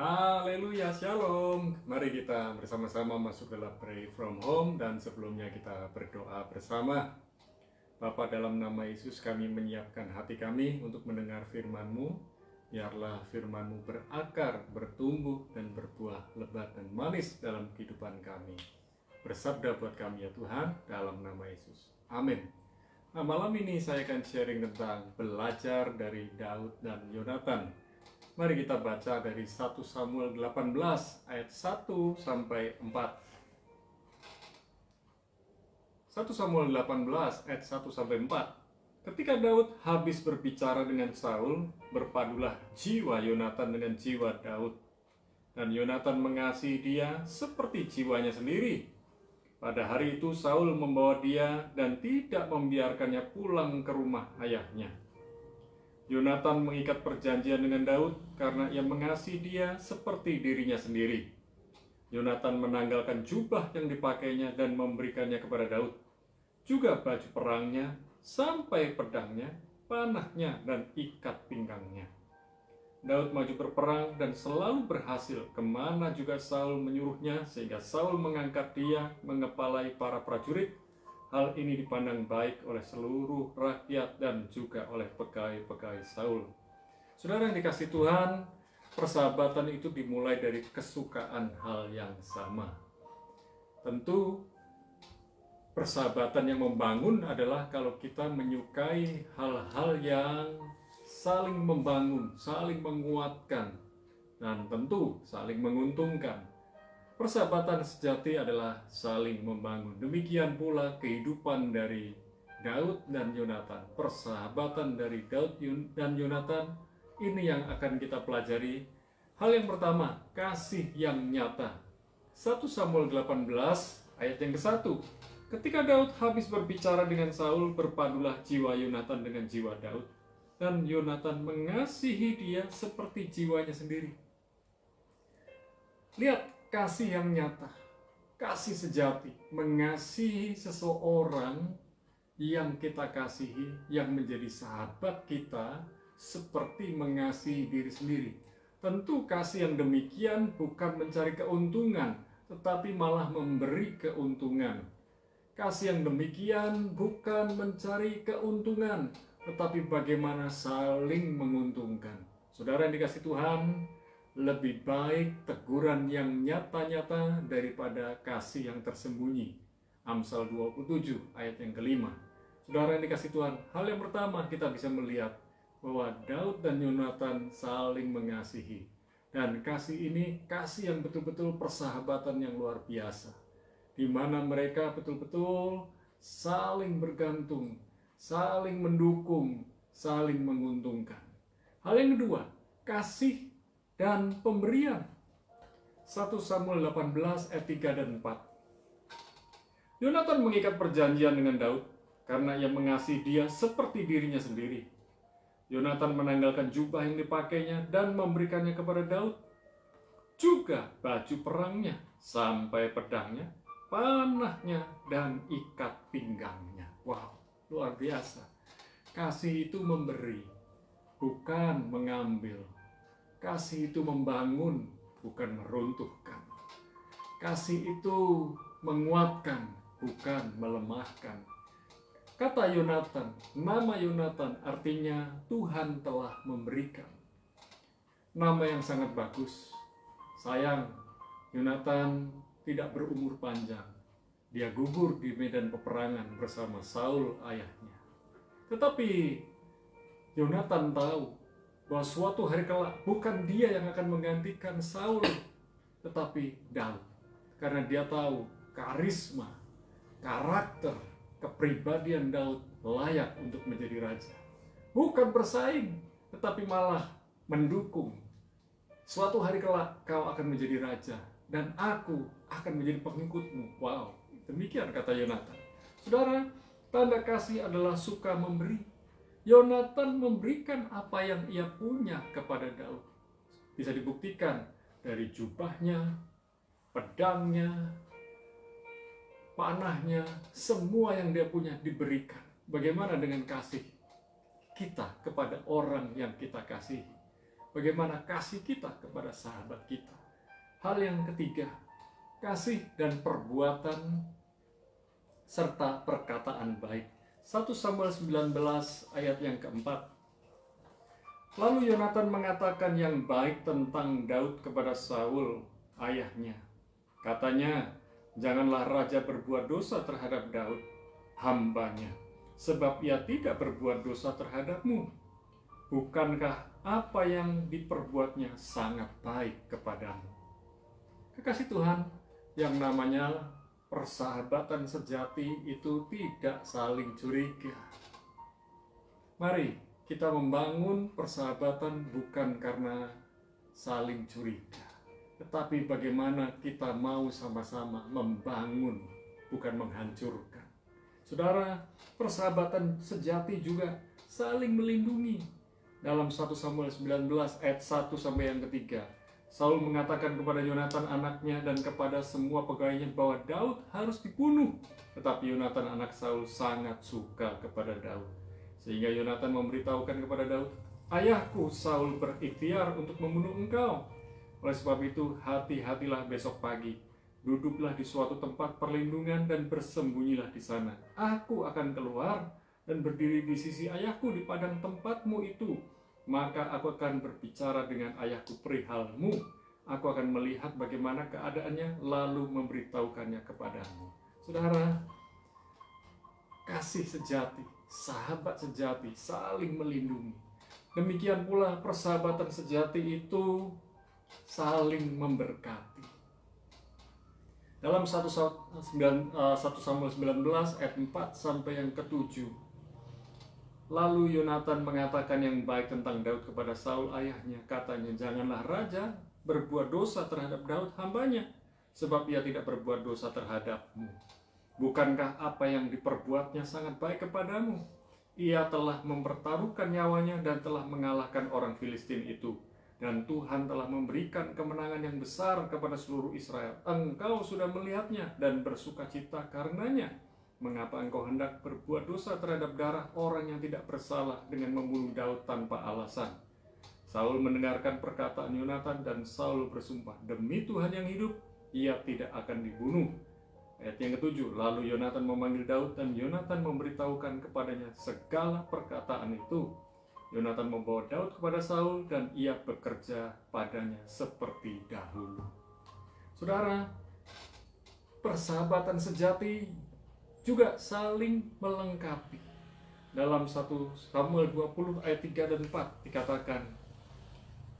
Haleluya, shalom. Mari kita bersama-sama masuk dalam Pray From Home, dan sebelumnya kita berdoa bersama. Bapa, dalam nama Yesus kami menyiapkan hati kami untuk mendengar firman-Mu. Biarlah firman-Mu berakar, bertumbuh, dan berbuah lebat dan manis dalam kehidupan kami. Bersabda buat kami ya Tuhan, dalam nama Yesus. Amin. Nah, malam ini saya akan sharing tentang belajar dari Daud dan Yonatan. Mari kita baca dari 1 Samuel 18 ayat 1 sampai 4. 1 Samuel 18 ayat 1 sampai 4. Ketika Daud habis berbicara dengan Saul, berpadulah jiwa Yonatan dengan jiwa Daud. Dan Yonatan mengasihi dia seperti jiwanya sendiri. Pada hari itu Saul membawa dia dan tidak membiarkannya pulang ke rumah ayahnya. Yonatan mengikat perjanjian dengan Daud karena ia mengasihi dia seperti dirinya sendiri. Yonatan menanggalkan jubah yang dipakainya dan memberikannya kepada Daud, juga baju perangnya, sampai pedangnya, panahnya, dan ikat pinggangnya. Daud maju berperang dan selalu berhasil kemana juga Saul menyuruhnya, sehingga Saul mengangkat dia mengepalai para prajurit. Hal ini dipandang baik oleh seluruh rakyat dan juga oleh pegawai-pegawai Saul. Saudara yang dikasihi Tuhan, persahabatan itu dimulai dari kesukaan hal yang sama. Tentu persahabatan yang membangun adalah kalau kita menyukai hal-hal yang saling membangun, saling menguatkan, dan tentu saling menguntungkan. Persahabatan sejati adalah saling membangun. Demikian pula kehidupan dari Daud dan Yonatan. Persahabatan dari Daud dan Yonatan ini yang akan kita pelajari. Hal yang pertama, kasih yang nyata. 1 Samuel 18 ayat yang ke-1. Ketika Daud habis berbicara dengan Saul, berpadulah jiwa Yonatan dengan jiwa Daud. Dan Yonatan mengasihi dia seperti jiwanya sendiri. Lihat, kasih yang nyata, kasih sejati, mengasihi seseorang yang kita kasihi, yang menjadi sahabat kita, seperti mengasihi diri sendiri. Tentu kasih yang demikian bukan mencari keuntungan, tetapi malah memberi keuntungan. Kasih yang demikian bukan mencari keuntungan, tetapi bagaimana saling menguntungkan. Saudara yang dikasihi Tuhan, lebih baik teguran yang nyata-nyata daripada kasih yang tersembunyi. Amsal 27 ayat yang ke-5. Saudara yang dikasihi Tuhan, hal yang pertama kita bisa melihat bahwa Daud dan Yonatan saling mengasihi. Dan kasih ini kasih yang betul-betul persahabatan yang luar biasa, di mana mereka betul-betul saling bergantung, saling mendukung, saling menguntungkan. Hal yang kedua, kasih dan pemberian. 1 Samuel 18 ayat 3 dan 4. Yonatan mengikat perjanjian dengan Daud karena ia mengasihi dia seperti dirinya sendiri. Yonatan menanggalkan jubah yang dipakainya dan memberikannya kepada Daud, juga baju perangnya, sampai pedangnya, panahnya, dan ikat pinggangnya. Wow, luar biasa. Kasih itu memberi, bukan mengambil. Kasih itu membangun, bukan meruntuhkan. Kasih itu menguatkan, bukan melemahkan. Kata Yonatan, nama Yonatan artinya Tuhan telah memberikan. Nama yang sangat bagus. Sayang, Yonatan tidak berumur panjang. Dia gugur di medan peperangan bersama Saul ayahnya. Tetapi Yonatan tahu bahwa suatu hari kelak bukan dia yang akan menggantikan Saul, tetapi Daud. Karena dia tahu karisma, karakter, kepribadian Daud layak untuk menjadi raja. Bukan bersaing, tetapi malah mendukung. Suatu hari kelak kau akan menjadi raja, dan aku akan menjadi pengikutmu. Wow, demikian kata Yonatan. Saudara, tanda kasih adalah suka memberi. Yonatan memberikan apa yang ia punya kepada Daud. Bisa dibuktikan dari jubahnya, pedangnya, panahnya, semua yang dia punya diberikan. Bagaimana dengan kasih kita kepada orang yang kita kasihi? bagaimana kasih kita kepada sahabat kita. Hal yang ketiga, kasih dan perbuatan serta perkataan baik. 1 Samuel 19 ayat yang keempat. Lalu Yonatan mengatakan yang baik tentang Daud kepada Saul, ayahnya. Katanya, janganlah raja berbuat dosa terhadap Daud, hambanya, sebab ia tidak berbuat dosa terhadapmu. Bukankah apa yang diperbuatnya sangat baik kepadamu? Kekasih Tuhan, yang namanya persahabatan sejati itu tidak saling curiga. Mari kita membangun persahabatan bukan karena saling curiga, tetapi bagaimana kita mau sama-sama membangun, bukan menghancurkan. Saudara, persahabatan sejati juga saling melindungi. Dalam 1 Samuel 19 ayat 1 sampai yang ketiga, Saul mengatakan kepada Yonatan anaknya dan kepada semua pegawainya bahwa Daud harus dibunuh. Tetapi Yonatan anak Saul sangat suka kepada Daud, sehingga Yonatan memberitahukan kepada Daud, ayahku Saul berikhtiar untuk membunuh engkau. Oleh sebab itu, hati-hatilah besok pagi. Duduklah di suatu tempat perlindungan dan bersembunyilah di sana. Aku akan keluar dan berdiri di sisi ayahku di padang tempatmu itu. Maka aku akan berbicara dengan ayahku perihalmu. Aku akan melihat bagaimana keadaannya, lalu memberitahukannya kepadamu. Saudara, kasih sejati, sahabat sejati, saling melindungi. Demikian pula persahabatan sejati itu saling memberkati. Dalam 1 Samuel 19 ayat 4 sampai yang ke-7. Lalu Yonatan mengatakan yang baik tentang Daud kepada Saul ayahnya. Katanya, janganlah raja berbuat dosa terhadap Daud hambanya, sebab ia tidak berbuat dosa terhadapmu. Bukankah apa yang diperbuatnya sangat baik kepadamu? Ia telah mempertaruhkan nyawanya dan telah mengalahkan orang Filistin itu. Dan Tuhan telah memberikan kemenangan yang besar kepada seluruh Israel. Engkau sudah melihatnya dan bersukacita karenanya. Mengapa engkau hendak berbuat dosa terhadap darah orang yang tidak bersalah dengan membunuh Daud tanpa alasan? Saul mendengarkan perkataan Yonatan dan Saul bersumpah, demi Tuhan yang hidup, ia tidak akan dibunuh. Ayat yang ke-7, lalu Yonatan memanggil Daud dan Yonatan memberitahukan kepadanya segala perkataan itu. Yonatan membawa Daud kepada Saul dan ia bekerja padanya seperti dahulu. Saudara, persahabatan sejati juga saling melengkapi. Dalam 1 Samuel 20 ayat 3 dan 4 dikatakan,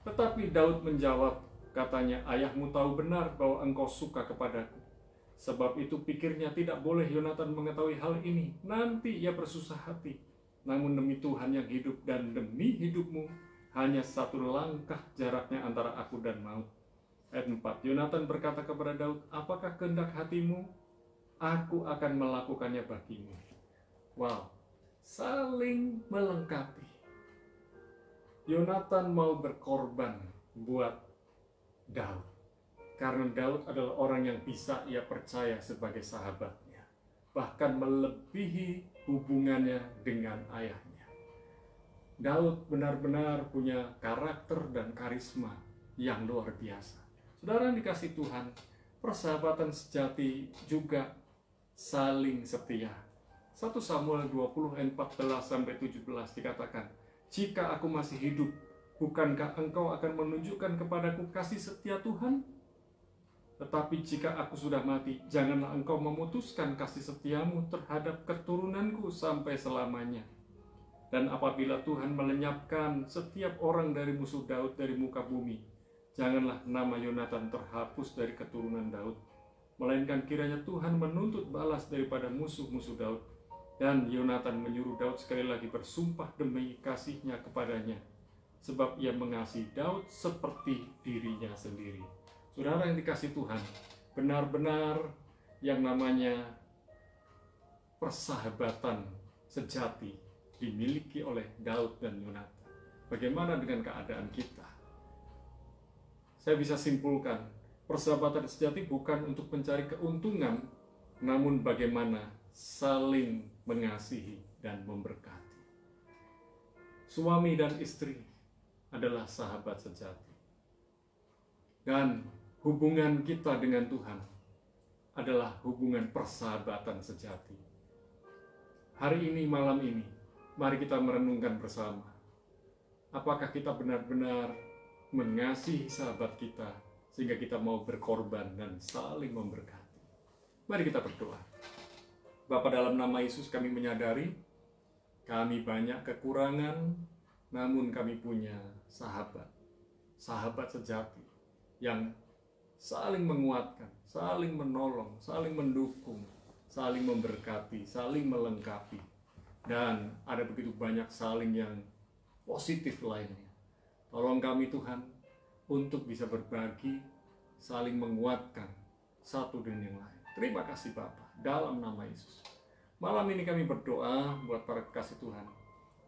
tetapi Daud menjawab, katanya, ayahmu tahu benar bahwa engkau suka kepadaku. Sebab itu pikirnya tidak boleh Yonatan mengetahui hal ini, nanti ia bersusah hati. Namun demi Tuhan yang hidup dan demi hidupmu, hanya satu langkah jaraknya antara aku dan maut. Ayat 4, Yonatan berkata kepada Daud, apakah kehendak hatimu? Aku akan melakukannya bagimu. Wow, saling melengkapi. Yonatan mau berkorban buat Daud, karena Daud adalah orang yang bisa ia percaya sebagai sahabatnya, bahkan melebihi hubungannya dengan ayahnya. Daud benar-benar punya karakter dan karisma yang luar biasa. Saudara yang dikasihi Tuhan, persahabatan sejati juga saling setia. 1 Samuel 20 ayat 14 sampai 17 dikatakan, jika aku masih hidup, bukankah engkau akan menunjukkan kepadaku kasih setia Tuhan? Tetapi jika aku sudah mati, janganlah engkau memutuskan kasih setiamu terhadap keturunanku sampai selamanya. Dan apabila Tuhan melenyapkan setiap orang dari musuh Daud dari muka bumi, janganlah nama Yonatan terhapus dari keturunan Daud, melainkan kiranya Tuhan menuntut balas daripada musuh-musuh Daud. Dan Yonatan menyuruh Daud sekali lagi bersumpah demi kasihnya kepadanya, sebab ia mengasihi Daud seperti dirinya sendiri. Saudara yang dikasihi Tuhan, benar-benar yang namanya persahabatan sejati dimiliki oleh Daud dan Yonatan. Bagaimana dengan keadaan kita? Saya bisa simpulkan, persahabatan sejati bukan untuk mencari keuntungan, namun bagaimana saling mengasihi dan memberkati. Suami dan istri adalah sahabat sejati. Dan hubungan kita dengan Tuhan adalah hubungan persahabatan sejati. Hari ini, malam ini, mari kita merenungkan bersama. Apakah kita benar-benar mengasihi sahabat kita sehingga kita mau berkorban dan saling memberkati? Mari kita berdoa. Bapa, dalam nama Yesus kami menyadari kami banyak kekurangan, namun kami punya sahabat sejati yang saling menguatkan, saling menolong, saling mendukung, saling memberkati, saling melengkapi. Dan ada begitu banyak saling yang positif lainnya. Tolong kami Tuhan untuk bisa berbagi, saling menguatkan satu dengan yang lain. Terima kasih Bapa, dalam nama Yesus. Malam ini kami berdoa buat para kekasih Tuhan.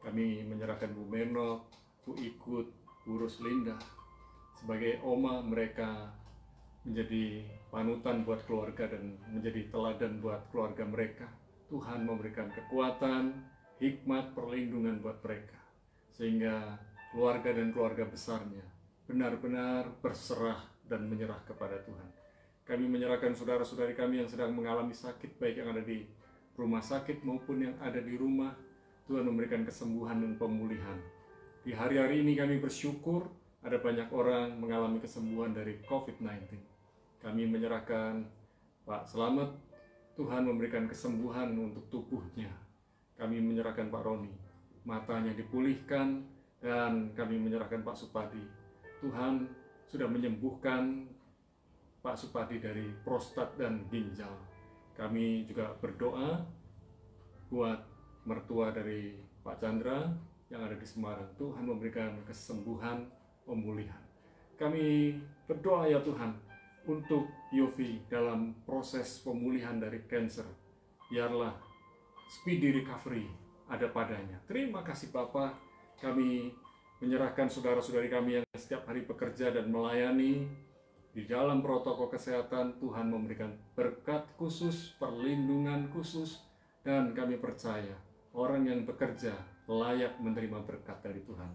Kami menyerahkan Bu Meno, Bu Ikut, Bu Ruslinda sebagai oma, mereka menjadi panutan buat keluarga dan menjadi teladan buat keluarga mereka. Tuhan memberikan kekuatan, hikmat, perlindungan buat mereka, sehingga keluarga dan keluarga besarnya benar-benar berserah dan menyerah kepada Tuhan. Kami menyerahkan saudara-saudari kami yang sedang mengalami sakit, baik yang ada di rumah sakit maupun yang ada di rumah. Tuhan memberikan kesembuhan dan pemulihan. Di hari-hari ini kami bersyukur ada banyak orang mengalami kesembuhan dari COVID-19. Kami menyerahkan Pak Selamat, Tuhan memberikan kesembuhan untuk tubuhnya. Kami menyerahkan Pak Roni, matanya dipulihkan, dan kami menyerahkan Pak Supadi. Tuhan sudah menyembuhkan Pak Supadi dari prostat dan ginjal. Kami juga berdoa buat mertua dari Pak Chandra yang ada di Semarang. Tuhan memberikan kesembuhan, pemulihan. Kami berdoa ya Tuhan untuk Yofi dalam proses pemulihan dari kanker. Biarlah speedy recovery ada padanya. Terima kasih Bapa. Kami menyerahkan saudara-saudari kami yang setiap hari bekerja dan melayani di dalam protokol kesehatan. Tuhan memberikan berkat khusus, perlindungan khusus, dan kami percaya orang yang bekerja layak menerima berkat dari Tuhan.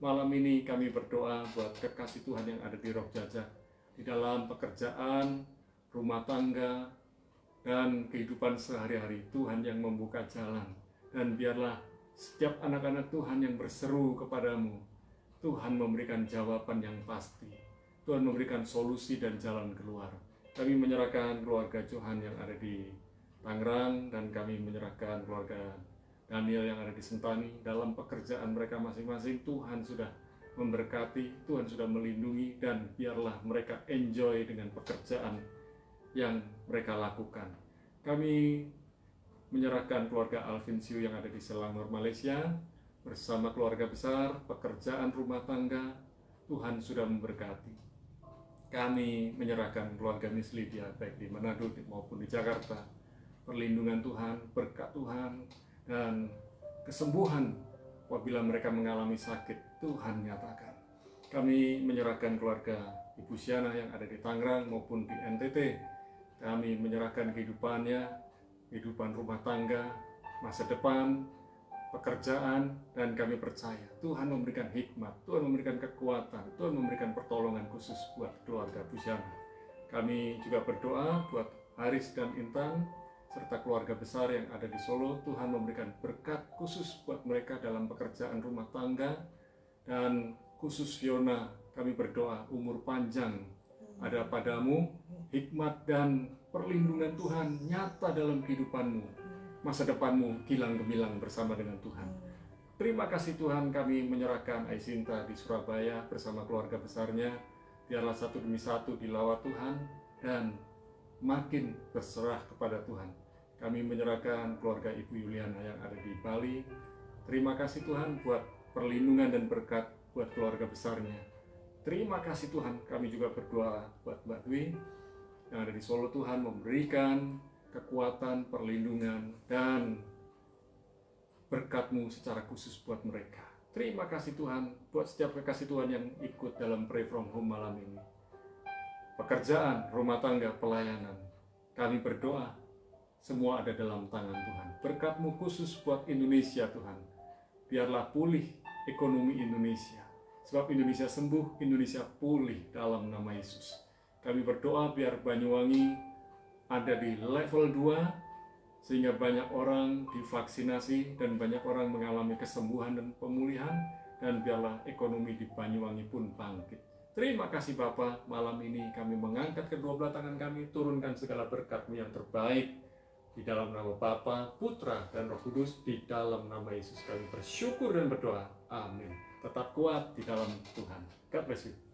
Malam ini kami berdoa buat kekasih Tuhan yang ada di Roh Jajak, di dalam pekerjaan, rumah tangga, dan kehidupan sehari-hari. Tuhan yang membuka jalan, dan biarlah setiap anak-anak Tuhan yang berseru kepadamu, Tuhan memberikan jawaban yang pasti. Tuhan memberikan solusi dan jalan keluar. Kami menyerahkan keluarga Johan yang ada di Tangerang, dan kami menyerahkan keluarga Daniel yang ada di Sentani dalam pekerjaan mereka masing-masing. Tuhan sudah memberkati, Tuhan sudah melindungi, dan biarlah mereka enjoy dengan pekerjaan yang mereka lakukan. Kami menyerahkan keluarga Alvin Siu yang ada di Selangor, Malaysia, bersama keluarga besar, pekerjaan rumah tangga. Tuhan sudah memberkati. Kami menyerahkan keluarga Miss Lydia baik di Manado maupun di Jakarta. Perlindungan Tuhan, berkat Tuhan, dan kesembuhan apabila mereka mengalami sakit, Tuhan nyatakan. Kami menyerahkan keluarga Ibu Siana yang ada di Tangerang maupun di NTT. Kami menyerahkan kehidupannya, kehidupan rumah tangga, masa depan, pekerjaan, dan kami percaya Tuhan memberikan hikmat, Tuhan memberikan kekuatan, Tuhan memberikan pertolongan khusus buat keluarga Bu Siana. Kami juga berdoa buat Haris dan Intan serta keluarga besar yang ada di Solo. Tuhan memberikan berkat khusus buat mereka dalam pekerjaan rumah tangga, dan khusus Fiona kami berdoa umur panjang ada padamu, hikmat dan perlindungan Tuhan nyata dalam kehidupanmu, masa depanmu gilang gemilang bersama dengan Tuhan. Terima kasih Tuhan. Kami menyerahkan Aisinta di Surabaya bersama keluarga besarnya. Biarlah satu demi satu dilawat Tuhan dan makin berserah kepada Tuhan. Kami menyerahkan keluarga Ibu Yuliana yang ada di Bali. Terima kasih Tuhan buat perlindungan dan berkat buat keluarga besarnya. Terima kasih Tuhan. Kami juga berdoa buat Mbak Dwi yang ada di Solo. Tuhan memberikan kekuatan, perlindungan, dan berkat-Mu secara khusus buat mereka. Terima kasih Tuhan buat setiap kekasih Tuhan yang ikut dalam Pray From Home malam ini. Pekerjaan, rumah tangga, pelayanan. Kami berdoa semua ada dalam tangan Tuhan. Berkat-Mu khusus buat Indonesia Tuhan. Biarlah pulih ekonomi Indonesia. Sebab Indonesia sembuh, Indonesia pulih dalam nama Yesus. Kami berdoa biar Banyuwangi ada di level 2, sehingga banyak orang divaksinasi dan banyak orang mengalami kesembuhan dan pemulihan, dan biarlah ekonomi di Banyuwangi pun bangkit. Terima kasih Bapa, malam ini kami mengangkat kedua belah tangan kami, turunkan segala berkat-Mu yang terbaik di dalam nama Bapa, Putra, dan Roh Kudus, di dalam nama Yesus kami bersyukur dan berdoa. Amin. Tetap kuat di dalam Tuhan. God bless you.